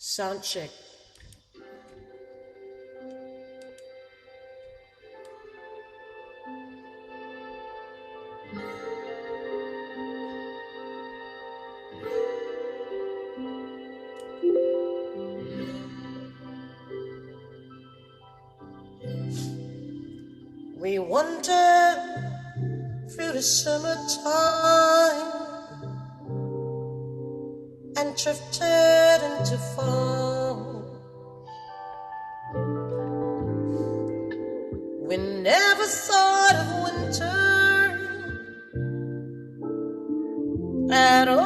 Sound check. We wander through the summertime and drifted into fall. We never thought of winter at all.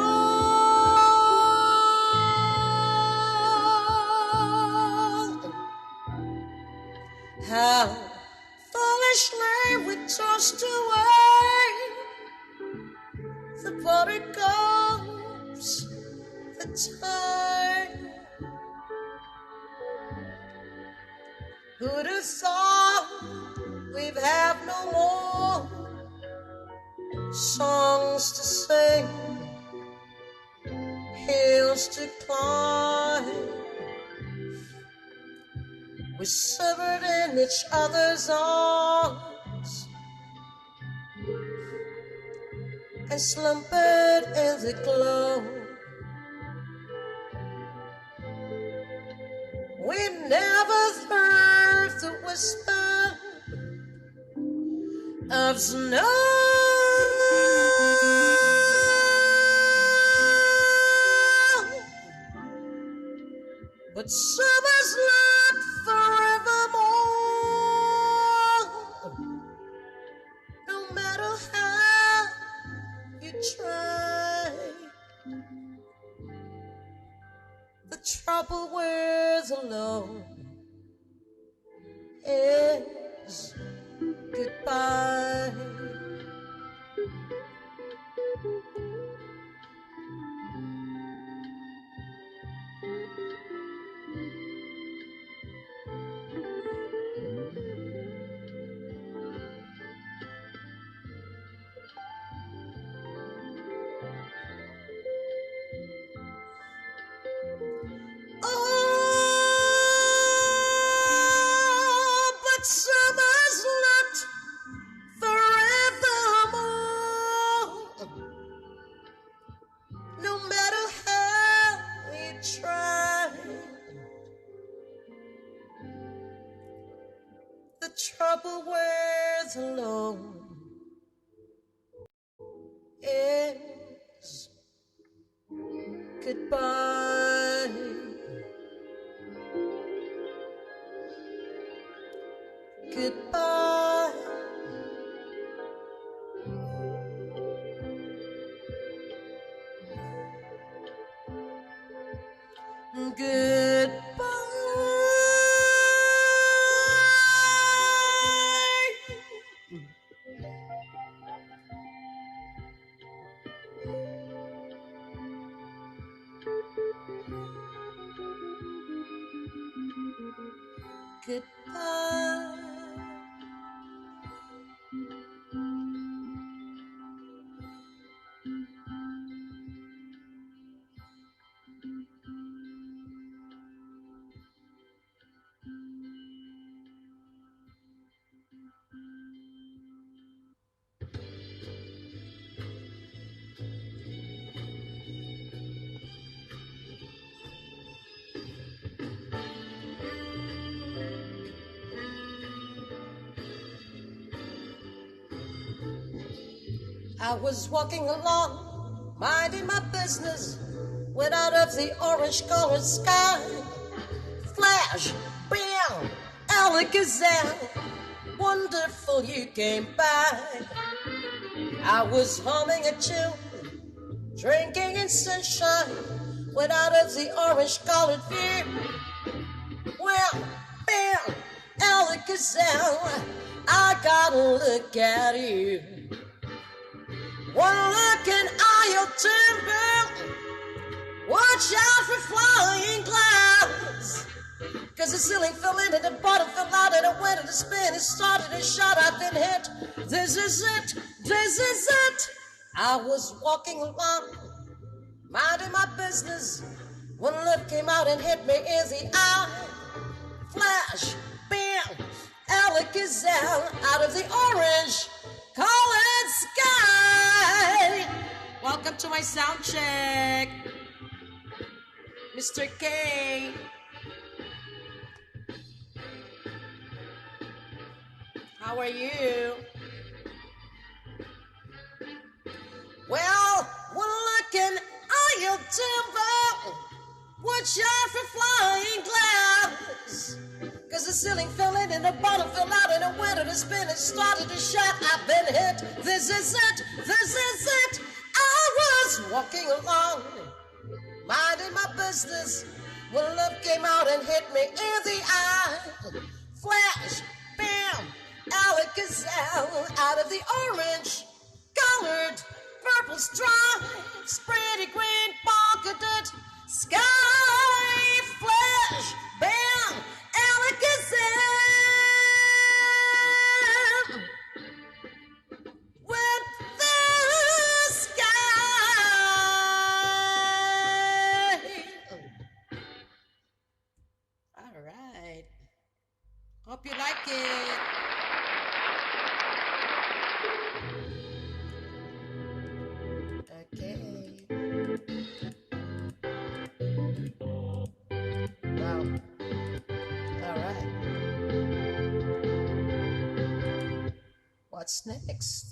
How foolishly we tossed away the particles, the time. Who'd have thought we'd have no more songs to sing, hills to climb? We shivered in each other's arms and slumbered in the glow. We never heard the whisper of snow, but summer's not forevermore. No matter how you try, the trouble with alone is goodbye. Oh, but summer's not forevermore. No matter how you try, the trouble with alone is goodbye. Goodbye. Goodbye. Goodbye. I was walking along, minding my business, when out of the orange-colored sky, flash, bam, Alakazam, wonderful you came by. I was humming a tune, drinking in sunshine, when out of the orange-colored view, well, bam, Alakazam, I gotta look at you. One look and I'll timber. Watch out for flying clouds. 'Cause the ceiling fell in and the bottom fell out and it went to spin. It started and shot, I've been hit. This is it, this is it. I was walking along, minding my business, when love came out and hit me in the eye. Flash, bam, Alakazam out of the orange colored sky. Welcome to my sound check, Mr. K. How are you? Well, one look and I'll timber. Watch out for flying clouds. Cause the ceiling fell in and the bottom fell out and the window to spin and started to shut. I've been hit. This is it. This is it. I was walking along, minding my business, when love came out and hit me in the eye. Flash, bam, Alakazam out of the orange colored purple stripes, pretty green polka dot sky. Flash, bam, Alakazam with the sky. All right. Hope you like it. Okay. Wow. All right. What's next?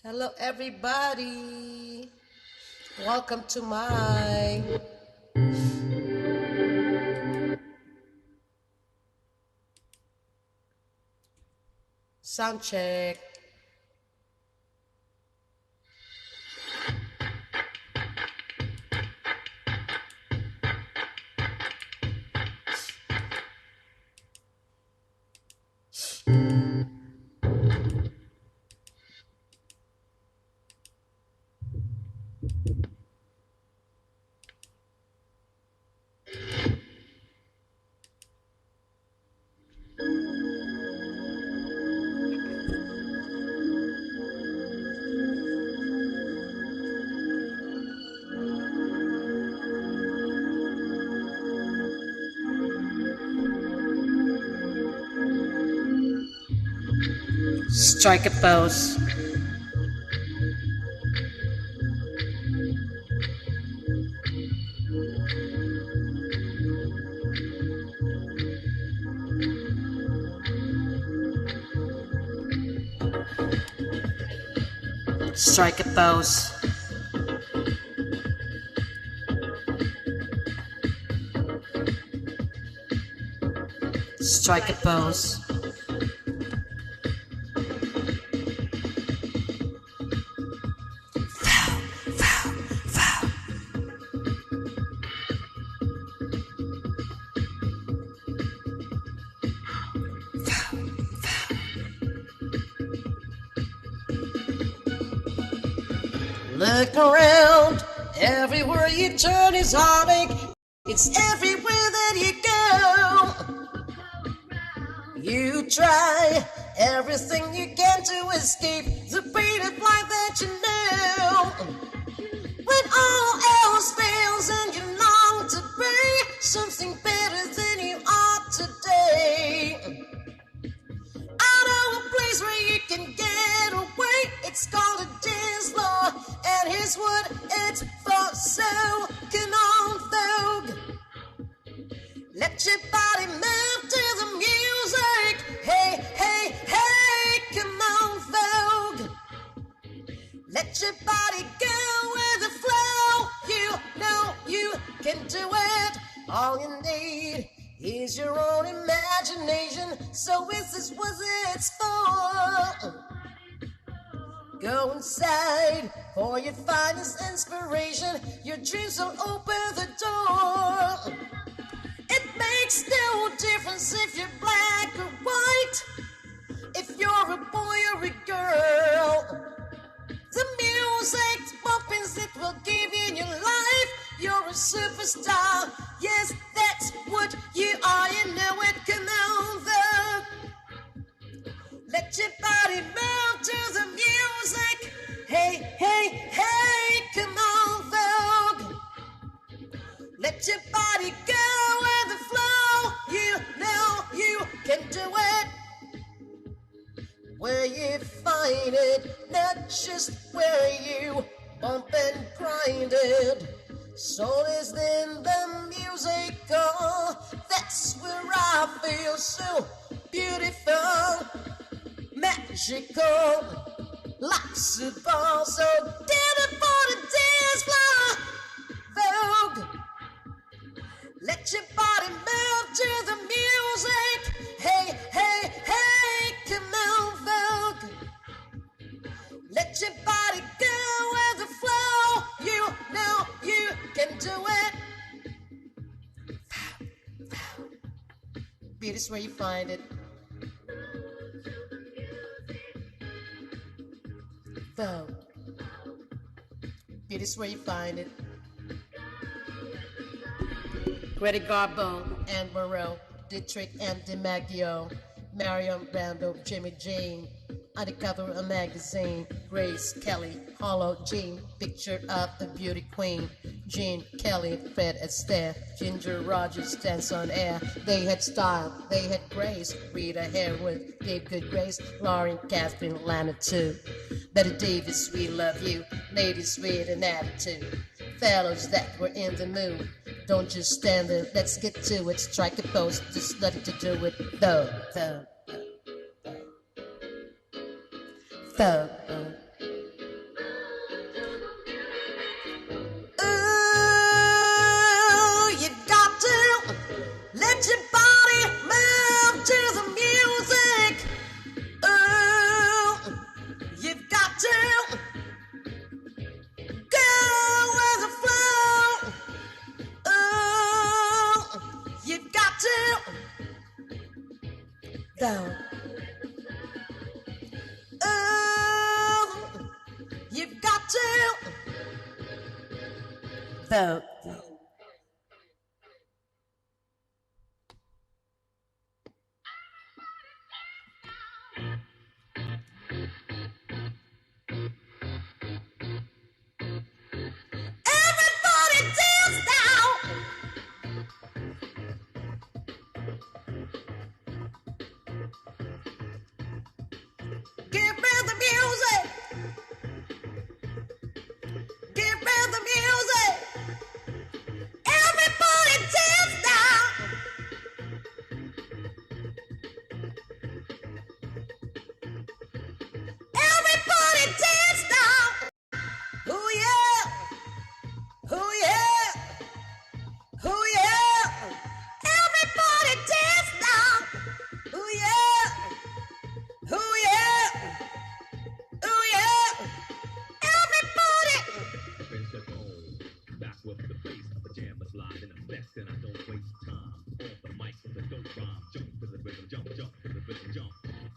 Hello, everybody. Welcome to my sound check. Strike a pose. Strike a pose. Strike a pose. Look around, everywhere you turn is heartache. It's everywhere that you go. You try everything you can to escape the pain of life that you know. When all else fails and you long to be something better than you are today. I know a place where you can get away. It's called a dance law, and here's what it's for. So come on, Vogue. Let your body move to the music. Hey, hey, hey, come on, Vogue. Let your body go with the flow. You know you can do it. All you need is your own imagination. So this is what it's for. Go inside for your finest inspiration. Your dreams will open the door. It makes no difference if you're black or white, if you're a boy or a girl. The music's bumping, it will give you your life. You're a superstar, yes, that's what you are. You know it, come on, Vogue. Let your body move to the music. Hey, hey, hey, come on, Vogue. that's just where you bump and grinded. Soul is in the music, oh, that's where I feel so beautiful, magical, life's a ball, so did it for the dance floor. Vogue, let your body move to the music. Hey, hey, hey, come on, Vogue. Let your body go with the flow. You know you can do it. Beat is where you find it. Vogue. Beat is where you find it. Greta Garbo and Moreau, Dietrich and DiMaggio, Mariam Randall, Jimmy Jean, on the cover of a magazine, Grace Kelly, Hollow Jean, picture of the beauty queen, Jean Kelly, Fred Astaire, Ginger Rogers, dance on air. They had style, they had grace. Rita Hayworth gave good grace. Lauren Catherine Lana too. Betty Davis, we love you. Ladies with an attitude. Fellows that were in the mood. Don't just stand there, let's get to it. Strike a pose, just nothing to do with thug. Ooh, you got to let your body move to the music. Ooh, you've got to go with the flow. Ooh, you've got to go. You've got to vote. Everybody dance now. Give me the music. Give me the music. Everybody dance now. Everybody dance now. Oh yeah. Oh yeah. Oh yeah. Everybody dance now. Oh yeah. Oh yeah. Oh yeah. Everybody. Back with the bass, pajamas live in the best, and I don't waste time. Off the mic with the dope rhyme, jump to the rhythm, jump to the rhythm, jump.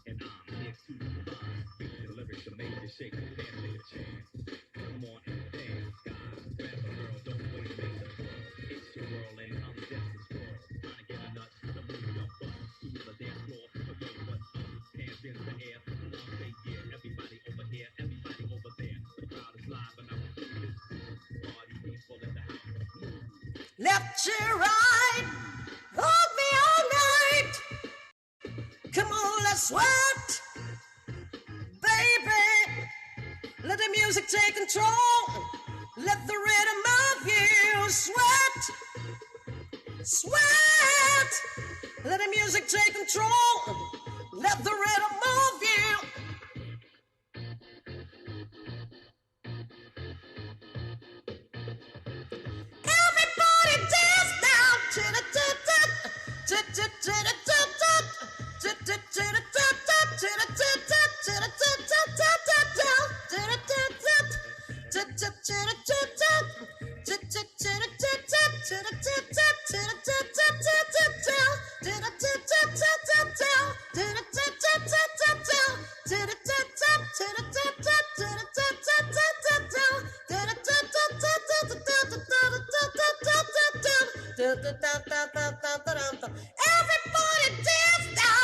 And I'm here to provide beat the lyrics to make you shake your pants, take a chance. Come on and dance, guys. Grab a girl, don't wait, make the twirl. It's your world and I'm just a squirrel. Trying to get a nut to move your butt to the dance floor. So yo, what's up? Hands in the air, come on, say yeah. Everybody over here, everybody over there. The crowd is live and I'm through this. Party people in the house. Left to right, hold me all night. Come on, let's sweat, baby. Let the music take control. Let the rhythm of you sweat, sweat. Let the music take control. Let the rhythm move you. Everybody dance now. Everybody dance now.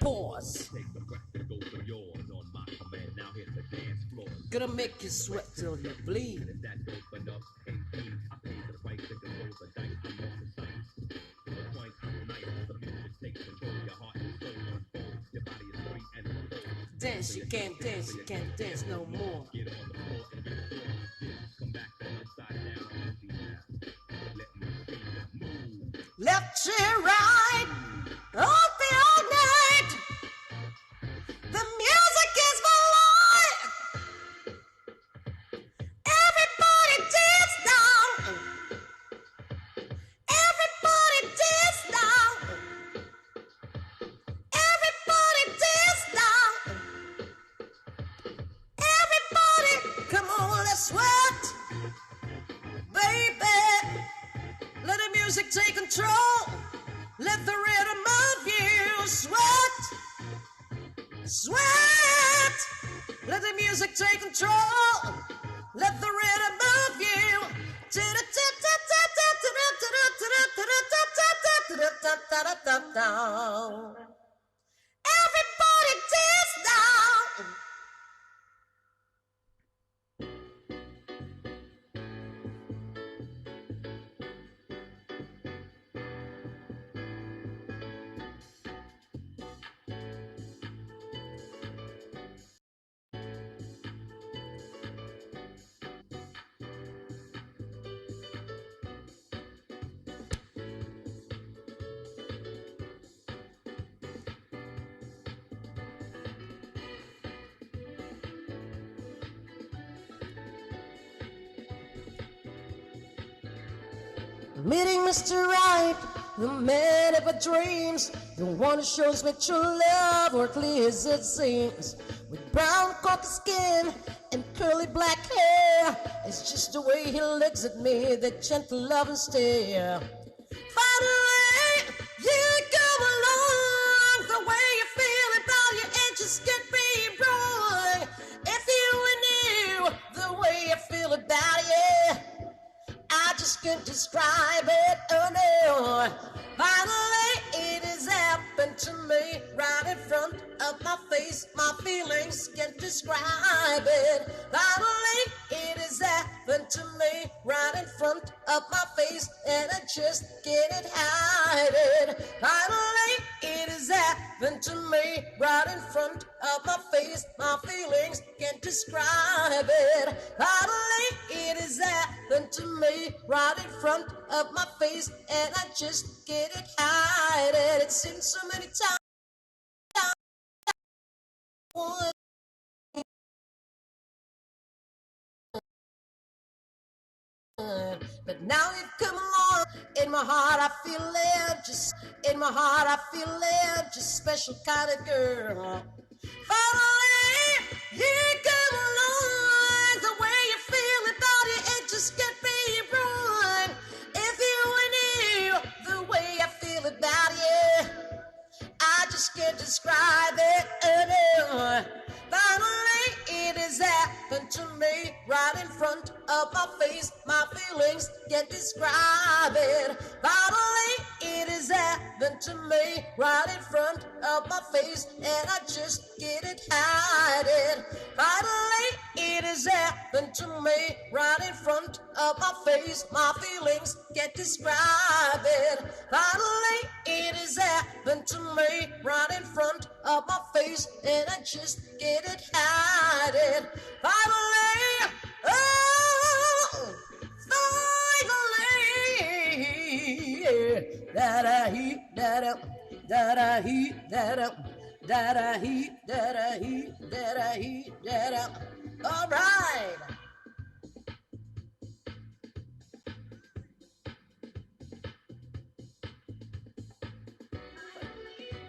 pause. Take the breath that goes from yours on my command. Now hit the dance floor. Gonna make you sweat till you bleed. And if that dope enough ain't me, I pay the price that can roll the dice. I'm on the sight. To the point I'm nice. The music takes control. Your heart and soul unfold. Your body is free and full. Dance, you can't dance no more. Get on the floor and get floor. Come back then upside down. Easy now. Let me see you move. Left to right, all the all night. The music is my life. Everybody dance now. Everybody dance now. Everybody dance now. Everybody, come on, let's sweat, baby. Let the music take control. Let the rhythm of you sweat, sweat. Let the music take control. Let the rhythm of you. Everybody dance now. Meeting Mr. Right, the man of our dreams, the one who shows me true love, or at least it seems. With brown cocky skin and curly black hair, it's just the way he looks at me, that gentle love and stare. Finally, you come along, the way you feel about you, it just can't be wrong. If you knew the way I feel about you, I just can't describe it, oh no. Finally, it has happened to me right in front of my face. My feelings can't describe it. Finally, it has happened to me right in front of my face, and I just can't hide it. Finally, it has happened to me right in front of my face. My feelings can't describe it. Finally, it has happened to me right in front of my face, and I just can't hide it. It seems so many times. But now you've come along. In my heart I feel it. In my heart I feel it. Just special kind of girl. Finally, you come along. The way you feel about it, it just can't be wrong. If you knew the way I feel about you, I just can't describe it. Oh, no. Finally, it has happened to me right in front of my face. My feelings can't describe it. Finally, it has happened to me right in front of my face, and I just can't hide it. Finally, it has happened to me right in front of my face. My feelings can't describe it. Finally, it has happened to me right in front of my face, and I just can't hide it. Finally, oh, finally, da-da-hee, da-da, da-da-hee, da-da, da-da-hee, da-da-hee, da-da-hee, da-da. All right.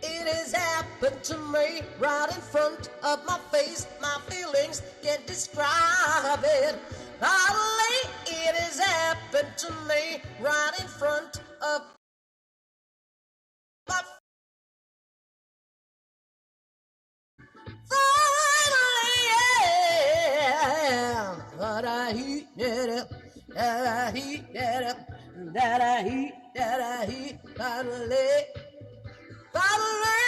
It has happened to me right in front of my face. My feelings can't describe it. Finally, it has happened to me right in front of my finally, yeah. Da-da-hee, da-da, da-da-hee, da-da, da-da-hee, da-da-hee, finally. Finally,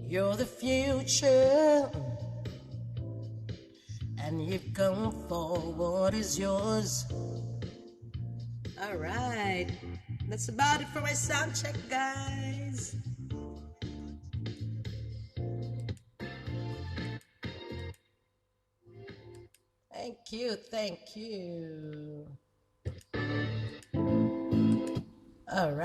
You're the future, and you've come for what is yours. All right, that's about it for my sound check, guys. Thank you, thank you. All right.